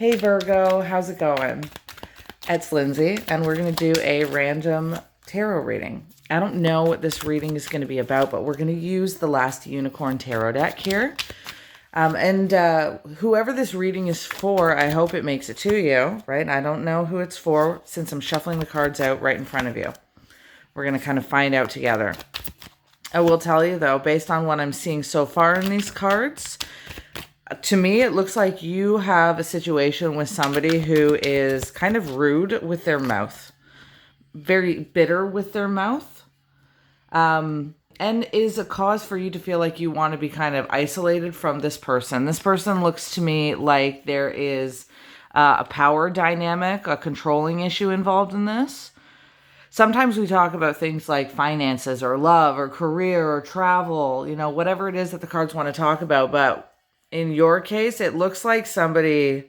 Hey Virgo, how's it going? It's Lindsay, and we're going to do a random tarot reading. I don't know what this reading is going to be about, but we're going to use the Last Unicorn Tarot deck here. Whoever this reading is for, I hope it makes it to you, right? I don't know who it's for since I'm shuffling the cards out right in front of you. We're going to kind of find out together. I will tell you, though, based on what I'm seeing so far in these cards, to me, it looks like you have a situation with somebody who is kind of rude with their mouth, very bitter with their mouth, and is a cause for you to feel like you want to be kind of isolated from this person. This person looks to me like there is a power dynamic, a controlling issue involved in this. Sometimes we talk about things like finances or love or career or travel, whatever it is that the cards want to talk about, but in your case, it looks like somebody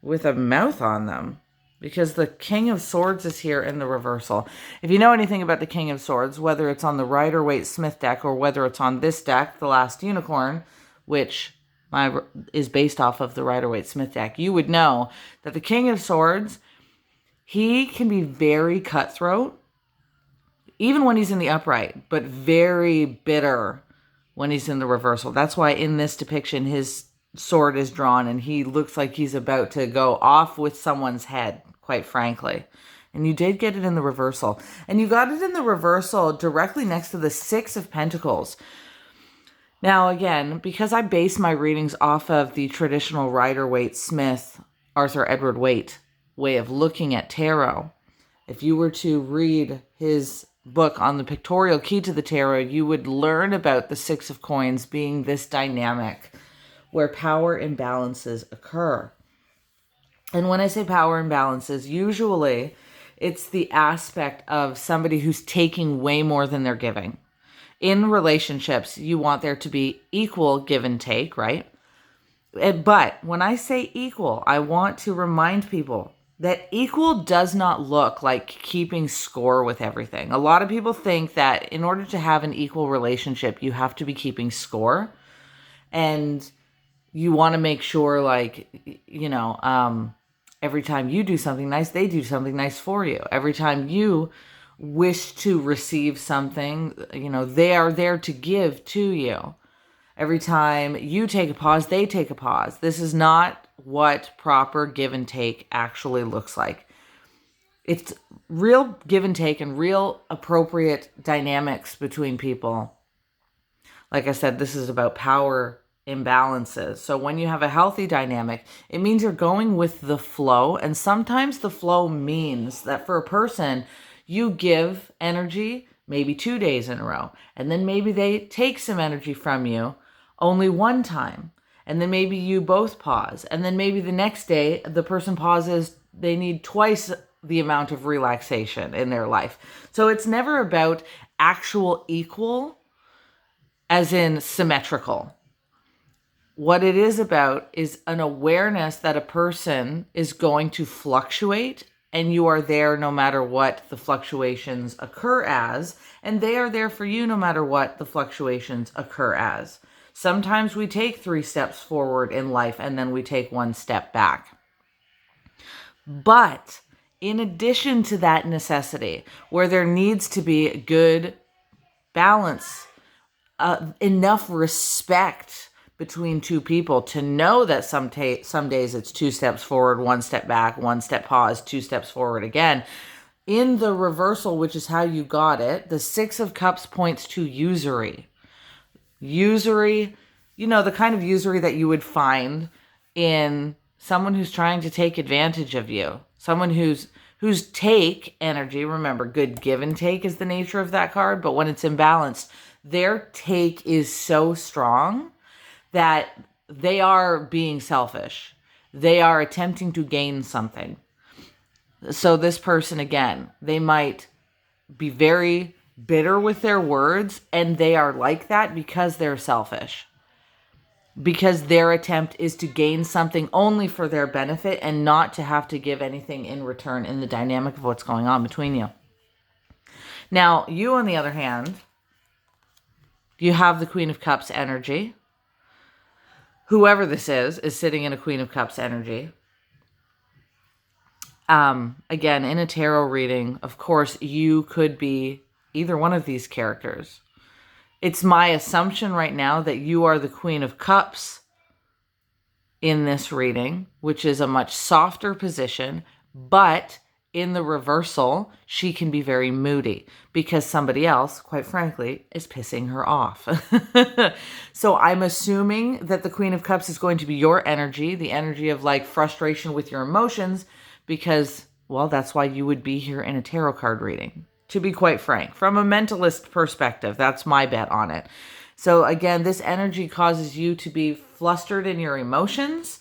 with a mouth on them because the King of Swords is here in the reversal. If you know anything about the King of Swords, whether it's on the Rider-Waite-Smith deck or whether it's on this deck, the Last Unicorn, which is based off of the Rider-Waite-Smith deck, you would know that the King of Swords, he can be very cutthroat, even when he's in the upright, but very bitter when he's in the reversal. That's why in this depiction, his sword is drawn and he looks like he's about to go off with someone's head, quite frankly. And you did get it in the reversal. And you got it in the reversal directly next to the Six of Pentacles. Now, again, because I base my readings off of the traditional Rider-Waite-Smith, Arthur Edward Waite way of looking at tarot, if you were to read his book on the pictorial key to the tarot, you would learn about the Six of Coins being this dynamic where power imbalances occur. And when I say power imbalances, usually it's the aspect of somebody who's taking way more than they're giving. In relationships, you want there to be equal give and take, right? But when I say equal, I want to remind people that equal does not look like keeping score with everything. A lot of people think that in order to have an equal relationship, you have to be keeping score. And you want to make sure, every time you do something nice, they do something nice for you. Every time you wish to receive something, they are there to give to you. Every time you take a pause, they take a pause. This is not what proper give and take actually looks like. It's real give and take and real appropriate dynamics between people. Like I said, this is about power imbalances. So when you have a healthy dynamic, it means you're going with the flow. And sometimes the flow means that for a person, you give energy maybe 2 days in a row. And then maybe they take some energy from you only one time. And then maybe you both pause. And then maybe the next day, the person pauses, they need twice the amount of relaxation in their life. So it's never about actual equal, as in symmetrical. What it is about is an awareness that a person is going to fluctuate, and you are there no matter what the fluctuations occur as, and they are there for you no matter what the fluctuations occur as. Sometimes we take 3 steps forward in life and then we take 1 step back. But in addition to that necessity, where there needs to be good balance, enough respect between two people to know that some days it's 2 steps forward, 1 step back, 1 step pause, 2 steps forward again. In the reversal, which is how you got it, the Six of Cups points to usury. Usury, the kind of usury that you would find in someone who's trying to take advantage of you. Someone whose take energy, remember, good give and take is the nature of that card, but when it's imbalanced, their take is so strong that they are being selfish. They are attempting to gain something. So this person, again, they might be very bitter with their words, and they are like that because they're selfish. Because their attempt is to gain something only for their benefit and not to have to give anything in return in the dynamic of what's going on between you. Now, you, on the other hand, you have the Queen of Cups energy. Whoever this is sitting in a Queen of Cups energy. Again, in a tarot reading, of course, you could be either one of these characters. It's my assumption right now that you are the Queen of Cups in this reading, which is a much softer position, but in the reversal, she can be very moody because somebody else, quite frankly, is pissing her off. So I'm assuming that the Queen of Cups is going to be your energy, the energy of like frustration with your emotions, because, well, that's why you would be here in a tarot card reading. To be quite frank, from a mentalist perspective, that's my bet on it. So again, this energy causes you to be flustered in your emotions.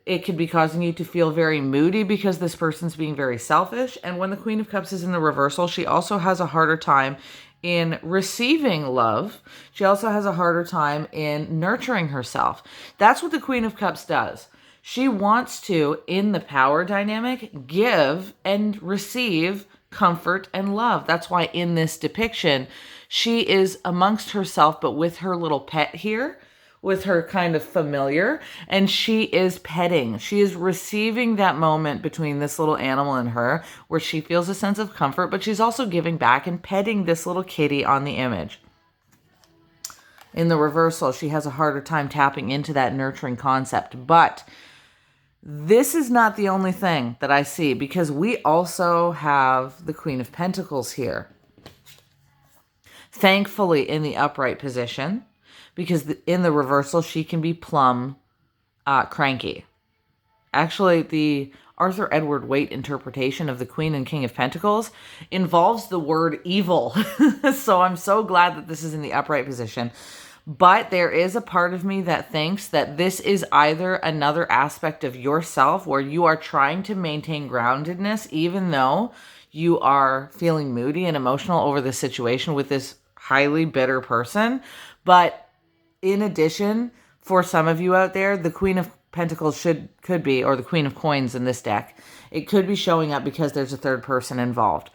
It could be causing you to feel very moody because this person's being very selfish. And when the Queen of Cups is in the reversal, she also has a harder time in receiving love. She also has a harder time in nurturing herself. That's what the Queen of Cups does. She wants to, in the power dynamic, give and receive comfort and love. That's why in this depiction, she is amongst herself, but with her little pet here, with her kind of familiar, and she is petting. She is receiving that moment between this little animal and her where she feels a sense of comfort, but she's also giving back and petting this little kitty on the image. In the reversal, she has a harder time tapping into that nurturing concept, but this is not the only thing that I see, because we also have the Queen of Pentacles here. Thankfully, in the upright position, because in the reversal, she can be plumb cranky. Actually, the Arthur Edward Waite interpretation of the Queen and King of Pentacles involves the word evil. So I'm so glad that this is in the upright position. But there is a part of me that thinks that this is either another aspect of yourself where you are trying to maintain groundedness, even though you are feeling moody and emotional over the situation with this highly bitter person. But in addition, for some of you out there, the Queen of Pentacles could be, or the Queen of Coins in this deck, it could be showing up because there's a third person involved.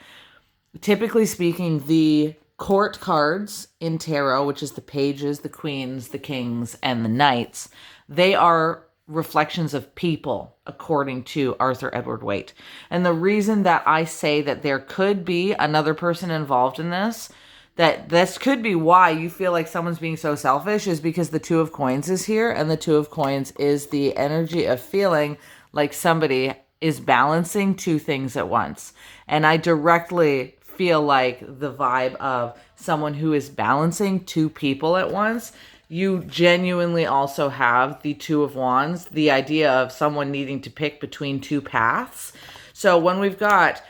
Typically speaking, the court cards in tarot, which is the pages, the queens, the kings, and the knights, they are reflections of people, according to Arthur Edward Waite. And the reason that I say that there could be another person involved in this, that this could be why you feel like someone's being so selfish, is because the Two of Coins is here, and the Two of Coins is the energy of feeling like somebody is balancing two things at once. And I directly feel like the vibe of someone who is balancing two people at once. You genuinely also have the Two of Wands, the idea of someone needing to pick between two paths. So when we've got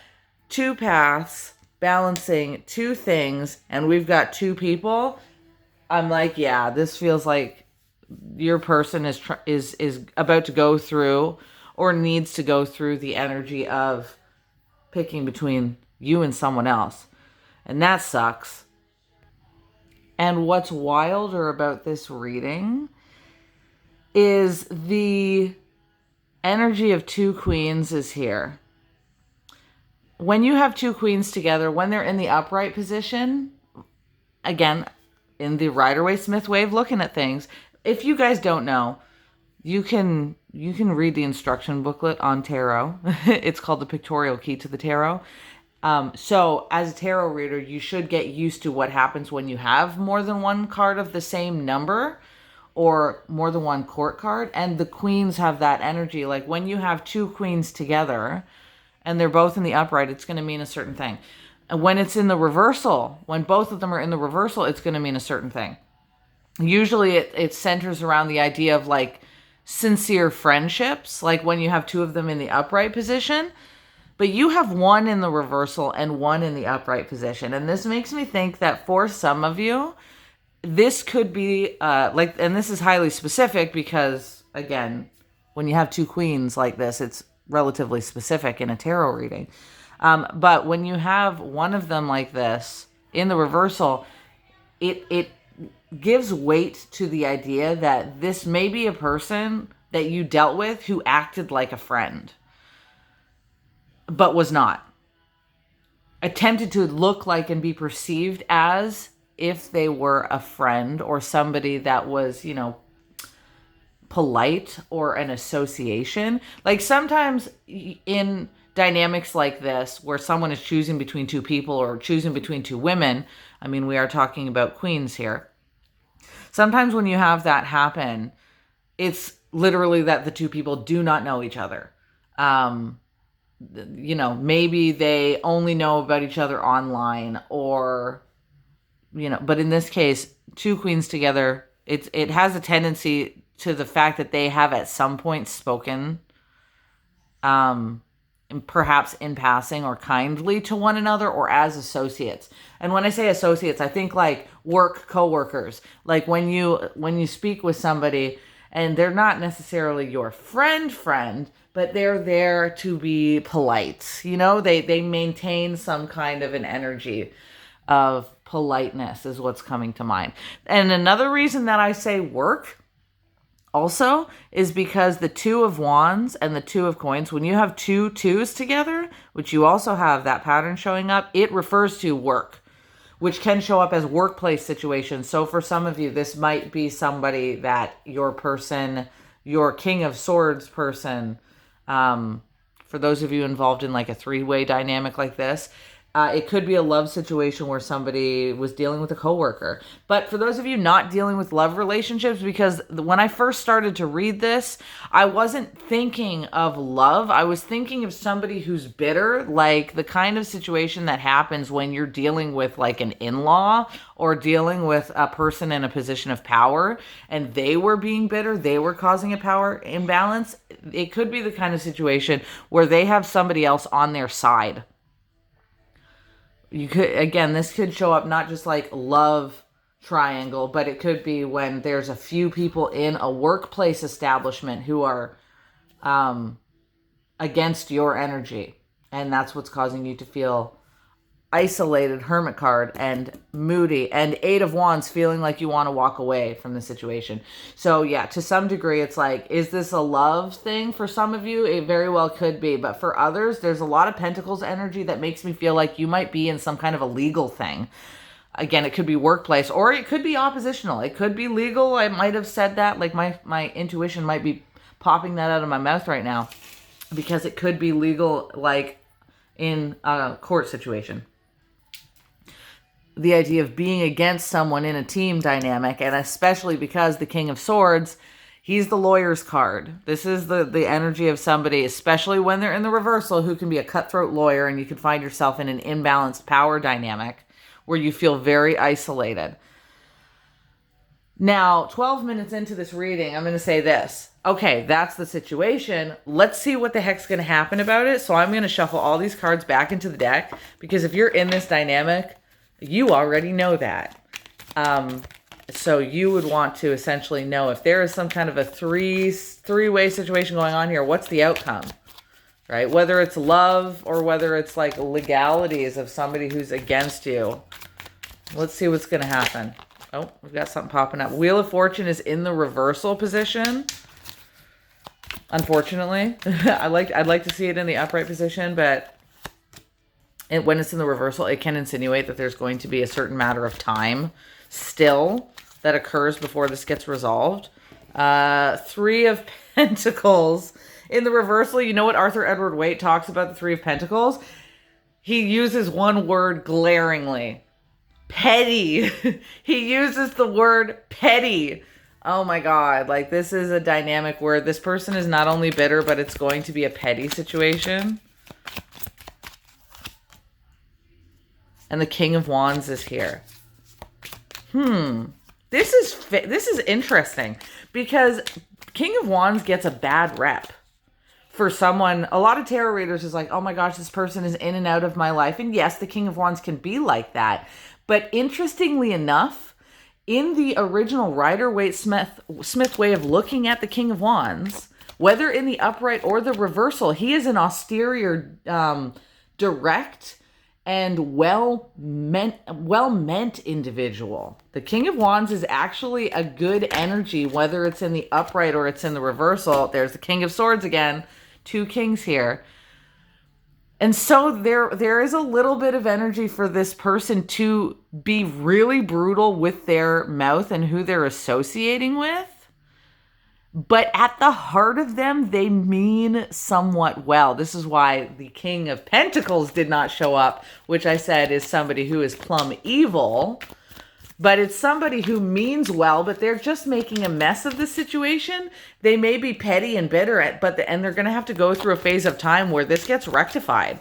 two paths balancing two things and we've got two people, I'm like, yeah, this feels like your person is about to go through or needs to go through the energy of picking between you and someone else. And that sucks. And what's wilder about this reading is the energy of two queens is here. When you have two queens together, when they're in the upright position, again, in the Rider-Waite-Smith way of looking at things, if you guys don't know, you can read the instruction booklet on tarot. It's called The Pictorial Key to the Tarot. So as a tarot reader, you should get used to what happens when you have more than one card of the same number or more than one court card. And the queens have that energy. Like when you have two queens together and they're both in the upright, it's going to mean a certain thing. And when it's in the reversal, when both of them are in the reversal, it's going to mean a certain thing. Usually it centers around the idea of like sincere friendships, like when you have two of them in the upright position. But you have one in the reversal and one in the upright position. And this makes me think that for some of you, this could be and this is highly specific because, again, when you have two queens like this, it's relatively specific in a tarot reading. But when you have one of them like this in the reversal, it gives weight to the idea that this may be a person that you dealt with who acted like a friend, but was not. Attempted to look like and be perceived as if they were a friend or somebody that was, polite or an association. Like sometimes in dynamics like this, where someone is choosing between two people or choosing between two women, I mean, we are talking about queens here. Sometimes when you have that happen, it's literally that the two people do not know each other. Maybe they only know about each other online, or, but in this case, two queens together, it has a tendency to the fact that they have at some point spoken, perhaps in passing or kindly to one another, or as associates. And when I say associates, I think like work coworkers. Like when you speak with somebody and they're not necessarily your friend, but they're there to be polite. They maintain some kind of an energy of politeness is what's coming to mind. And another reason that I say work also is because the Two of Wands and the Two of Coins, when you have two twos together, which you also have that pattern showing up, it refers to work, which can show up as workplace situations. So for some of you, this might be somebody that your King of Swords person, for those of you involved in like a three-way dynamic like this, it could be a love situation where somebody was dealing with a coworker. But for those of you not dealing with love relationships, because when I first started to read this, I wasn't thinking of love. I was thinking of somebody who's bitter, like the kind of situation that happens when you're dealing with like an in-law or dealing with a person in a position of power and they were being bitter, they were causing a power imbalance. It could be the kind of situation where they have somebody else on their side. This could show up not just like love triangle, but it could be when there's a few people in a workplace establishment who are against your energy. And that's what's causing you to feel isolated, Hermit card, and moody, and Eight of Wands, feeling like you want to walk away from the situation. So yeah, to some degree, it's like, is this a love thing for some of you? It very well could be. But for others, there's a lot of Pentacles energy that makes me feel like you might be in some kind of a legal thing. Again, it could be workplace, or it could be oppositional. It could be legal. I might have said that. Like my intuition might be popping that out of my mouth right now, because it could be legal, like in a court situation. The idea of being against someone in a team dynamic, and especially because the King of Swords, he's the lawyer's card. This is the energy of somebody, especially when they're in the reversal, who can be a cutthroat lawyer, and you can find yourself in an imbalanced power dynamic where you feel very isolated. Now, 12 minutes into this reading, I'm going to say this. Okay, that's the situation. Let's see what the heck's going to happen about it. So I'm going to shuffle all these cards back into the deck, because if you're in this dynamic, you already know that. So you would want to essentially know if there is some kind of a three-way situation going on here, what's the outcome, right? Whether it's love or whether it's like legalities of somebody who's against you. Let's see what's going to happen. Oh, we've got something popping up. Wheel of Fortune is in the reversal position. Unfortunately, I'd like to see it in the upright position, but when it's in the reversal, it can insinuate that there's going to be a certain matter of time still that occurs before this gets resolved. Three of Pentacles in the reversal. You know what Arthur Edward Waite talks about the Three of Pentacles? He uses one word glaringly. Petty. He uses the word petty. Oh my God. Like, this is a dynamic where this person is not only bitter, but it's going to be a petty situation. And the King of Wands is here. This is interesting, because King of Wands gets a bad rep for someone. A lot of tarot readers is like, oh my gosh, this person is in and out of my life. And yes, the King of Wands can be like that. But interestingly enough, in the original Rider-Waite-Smith way of looking at the King of Wands, whether in the upright or the reversal, he is an austere, direct, and well-meant individual. The King of Wands is actually a good energy, whether it's in the upright or it's in the reversal. There's the King of Swords again, two kings here. And so there is a little bit of energy for this person to be really brutal with their mouth and who they're associating with. But at the heart of them, they mean somewhat well. This is why the King of Pentacles did not show up, which I said is somebody who is plumb evil. But it's somebody who means well, but they're just making a mess of the situation. They may be petty and bitter, and they're going to have to go through a phase of time where this gets rectified.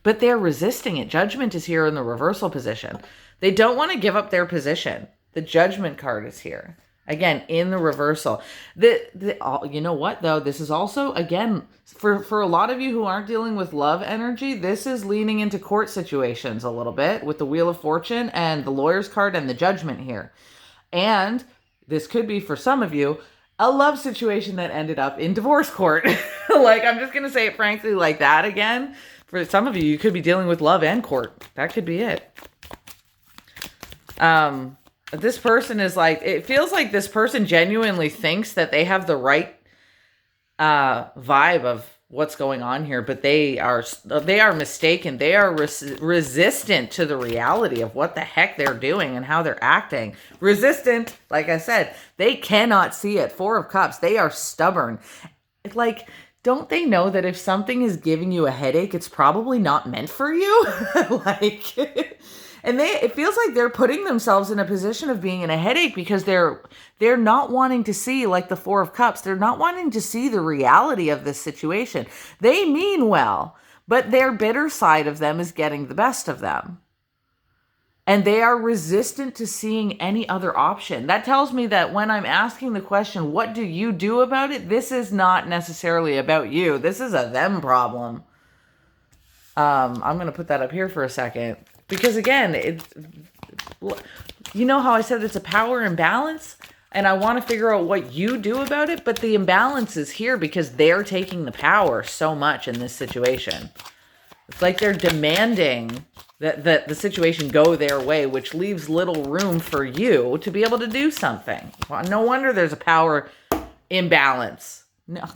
But they're resisting it. Judgment is here in the reversal position. They don't want to give up their position. The Judgment card is here. Again, in the reversal. You know what, though? This is also, again, for a lot of you who aren't dealing with love energy, this is leaning into court situations a little bit with the Wheel of Fortune and the Lawyer's card and the Judgment here. And this could be, for some of you, a love situation that ended up in divorce court. Like, I'm just going to say it frankly like that again. For some of you, you could be dealing with love and court. That could be it. This person is like, it feels like this person genuinely thinks that they have the right vibe of what's going on here, but they are mistaken. They are resistant to the reality of what the heck they're doing and how they're acting. Resistant, like I said, they cannot see it. Four of Cups, they are stubborn. Like, don't they know that if something is giving you a headache, it's probably not meant for you? Like... And it feels like they're putting themselves in a position of being in a headache because they're not wanting to see, like the Four of Cups, they're not wanting to see the reality of this situation. They mean well, but their bitter side of them is getting the best of them. And they are resistant to seeing any other option. That tells me that when I'm asking the question, what do you do about it? This is not necessarily about you. This is a them problem. I'm going to put that up here for a second. Because again, you know how I said it's a power imbalance? And I want to figure out what you do about it, but the imbalance is here because they're taking the power so much in this situation. It's like they're demanding that the situation go their way, which leaves little room for you to be able to do something. Well, no wonder there's a power imbalance. No,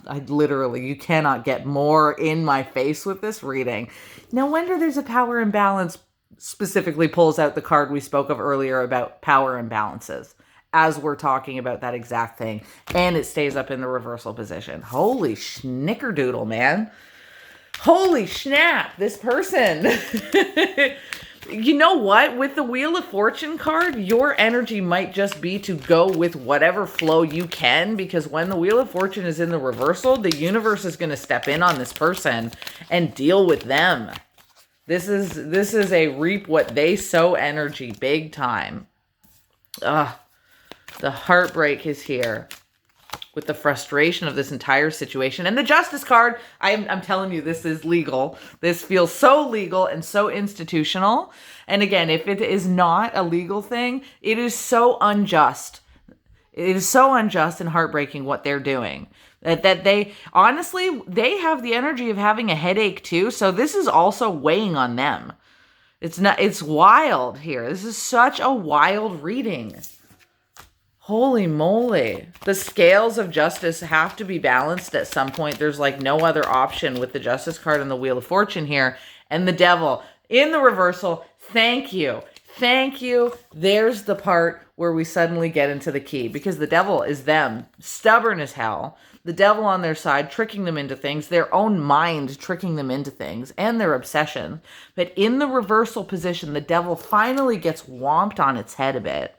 you cannot get more in my face with this reading. No wonder there's a power imbalance. Specifically pulls out the card we spoke of earlier about power imbalances as we're talking about that exact thing. And it stays up in the reversal position. Holy schnickerdoodle, man. Holy snap, this person. You know what? With the Wheel of Fortune card, your energy might just be to go with whatever flow you can, because when the Wheel of Fortune is in the reversal, the universe is going to step in on this person and deal with them. This is a reap what they sow energy, big time. The heartbreak is here with the frustration of this entire situation. And the Justice card, I'm telling you, this is legal. This feels so legal and so institutional. And again, if it is not a legal thing, it is so unjust. It is so unjust and heartbreaking what they're doing. That they, honestly, they have the energy of having a headache too. So this is also weighing on them. It's wild here. This is such a wild reading. Holy moly. The scales of justice have to be balanced at some point. There's like no other option with the Justice card and the Wheel of Fortune here. And the Devil in the reversal. Thank you. Thank you. There's the part where we suddenly get into the key, because the Devil is them, stubborn as hell. The Devil on their side, tricking them into things, their own mind tricking them into things, and their obsession. But in the reversal position, the Devil finally gets whomped on its head a bit.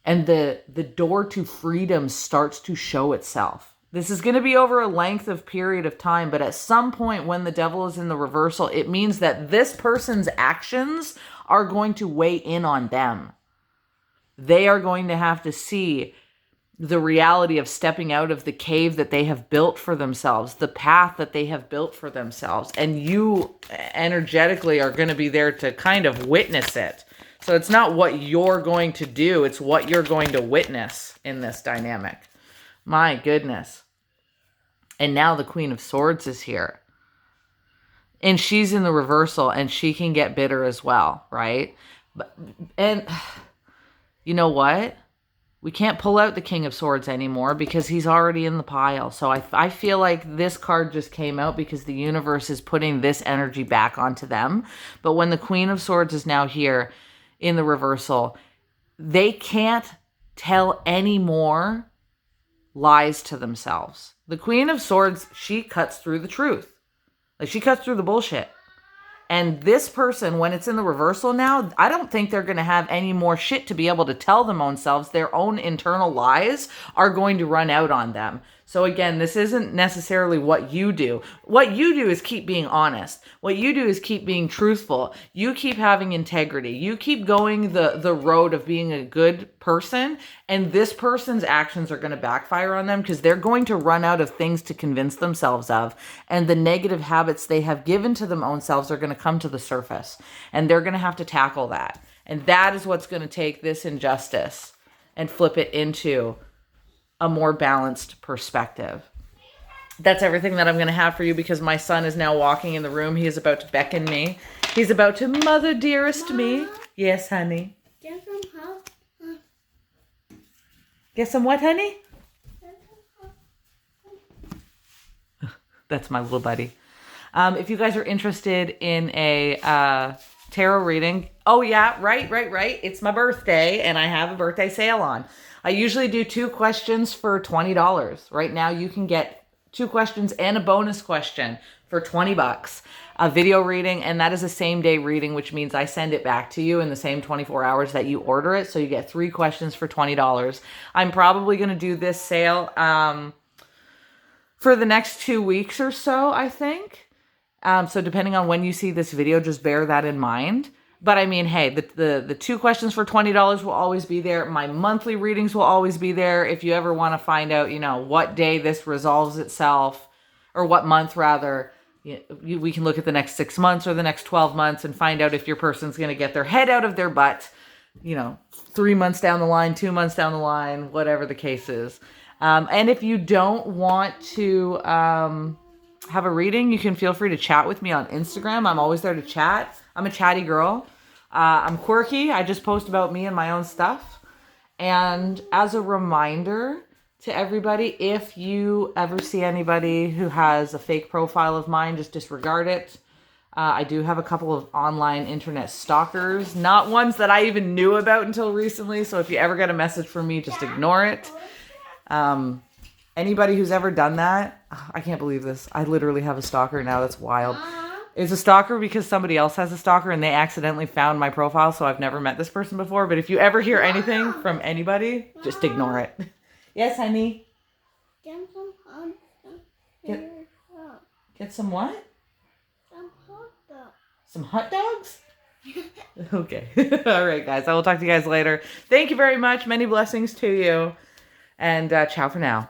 And the door to freedom starts to show itself. This is going to be over a length of period of time, but at some point when the Devil is in the reversal, it means that this person's actions are going to weigh in on them. They are going to have to see the reality of stepping out of the cave that they have built for themselves, the path that they have built for themselves. And you energetically are going to be there to kind of witness it. So it's not what you're going to do, it's what you're going to witness in this dynamic. My goodness. And now the Queen of Swords is here. And she's in the reversal, and she can get bitter as well, right? And you know what? We can't pull out the King of Swords anymore because he's already in the pile. So I feel like this card just came out because the universe is putting this energy back onto them. But when the Queen of Swords is now here in the reversal, they can't tell any more lies to themselves. The Queen of Swords, she cuts through the truth. Like, she cuts through the bullshit. And this person, when it's in the reversal now, I don't think they're going to have any more shit to be able to tell them own selves. Their own internal lies are going to run out on them. So again, this isn't necessarily what you do. What you do is keep being honest. What you do is keep being truthful. You keep having integrity. You keep going the road of being a good person. And this person's actions are going to backfire on them because they're going to run out of things to convince themselves of. And the negative habits they have given to them own selves are going to come to the surface. And they're going to have to tackle that. And that is what's going to take this injustice and flip it into a more balanced perspective. That's everything that I'm going to have for you because my son is now walking in the room. He is about to beckon me. He's about to mother dearest Mama. Me. Yes, honey. Get some help. Get some what, honey? That's my little buddy. If you guys are interested in a tarot reading, oh yeah, right. It's my birthday and I have a birthday sale on. I usually do 2 questions for $20. Right now you can get 2 questions and a bonus question for $20. A video reading, and that is a same day reading, which means I send it back to you in the same 24 hours that you order it. So you get 3 questions for $20. I'm probably going to do this sale for the next 2 weeks or so, I think. So depending on when you see this video, just bear that in mind. But I mean, hey, the 2 questions for $20 will always be there. My monthly readings will always be there. If you ever want to find out, what day this resolves itself, or what month rather, we can look at the next 6 months or the next 12 months and find out if your person's going to get their head out of their butt, 3 months down the line, 2 months down the line, whatever the case is. And if you don't want to have a reading, you can feel free to chat with me on Instagram. I'm always there to chat. I'm a chatty girl. I'm quirky. I just post about me and my own stuff. And as a reminder to everybody, if you ever see anybody who has a fake profile of mine, just disregard it. I do have a couple of online internet stalkers, not ones that I even knew about until recently. So if you ever get a message from me, just ignore it. Anybody who's ever done that, I can't believe this. I literally have a stalker now. That's wild. It's a stalker because somebody else has a stalker and they accidentally found my profile. So I've never met this person before. But if you ever hear anything from anybody, just ignore it. Yes, honey. Get some hot dogs. Get some what? Some hot dogs. Some hot dogs? Okay. All right, guys. I will talk to you guys later. Thank you very much. Many blessings to you. And ciao for now.